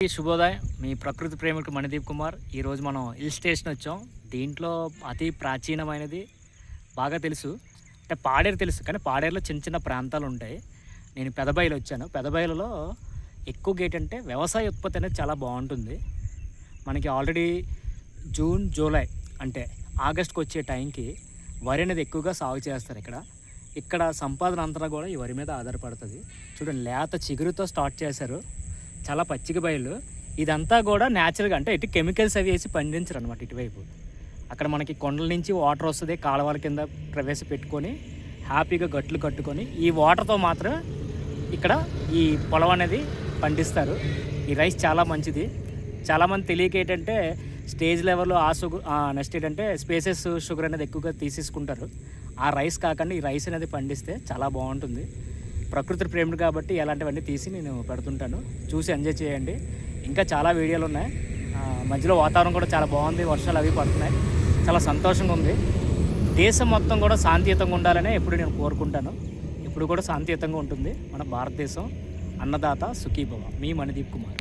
శుభోదయం. మీ ప్రకృతి ప్రేమికుడు మణిదీప్ కుమార్. ఈరోజు మనం హిల్ స్టేషన్ వచ్చాం. దీంట్లో అతి ప్రాచీనమైనది బాగా తెలుసు అంటే పాడేరు తెలుసు, కానీ పాడేరులో చిన్న చిన్న ప్రాంతాలు ఉంటాయి. నేను పెదబయలు వచ్చాను. పెదబయలులో ఎక్కువ గేట్ అంటే వ్యవసాయ ఉత్పత్తి అనేది చాలా బాగుంటుంది. మనకి ఆల్రెడీ జూన్ జూలై అంటే ఆగస్ట్కి వచ్చే టైంకి వరి అనేది ఎక్కువగా సాగు చేస్తారు. ఇక్కడ సంపాదన అంతా కూడా ఈ వరి మీద ఆధారపడుతుంది. చూడండి, లేత చిగురుతో స్టార్ట్ చేశారు. చాలా పచ్చిక బయలు. ఇదంతా కూడా న్యాచురల్గా అంటే ఇటు కెమికల్స్ అవి వేసి పండించరు అనమాట. ఇటువైపు అక్కడ మనకి కొండల నుంచి వాటర్ వస్తుంది, కాలువల కింద ప్రవేశపెట్టుకొని హ్యాపీగా గట్లు కట్టుకొని ఈ వాటర్తో మాత్రమే ఇక్కడ ఈ పొలం అనేది పండిస్తారు. ఈ రైస్ చాలా మంచిది. చాలామంది తెలియక ఏంటంటే స్టేజ్ లెవెల్లో నెక్స్ట్ ఏంటంటే స్పేసెస్ షుగర్ అనేది ఎక్కువగా తీసేసుకుంటారు. ఆ రైస్ కాకుండా ఈ రైస్ అనేది పండిస్తే చాలా బాగుంటుంది. ప్రకృతి ప్రేమిడు కాబట్టి ఇలాంటివన్నీ తీసి నేను పెడుతుంటాను. చూసి ఎంజాయ్ చేయండి. ఇంకా చాలా వీడియోలు ఉన్నాయి. మధ్యలో వాతావరణం కూడా చాలా బాగుంది, వర్షాలు అవి పడుతున్నాయి. చాలా సంతోషంగా ఉంది. దేశం మొత్తం కూడా శాంతియుతంగా ఉండాలనే ఎప్పుడు నేను కోరుకుంటాను. ఇప్పుడు కూడా శాంతియుతంగా ఉంటుంది మన భారతదేశం. అన్నదాత సుఖీభవ. మీ మణిదీప్ కుమార్.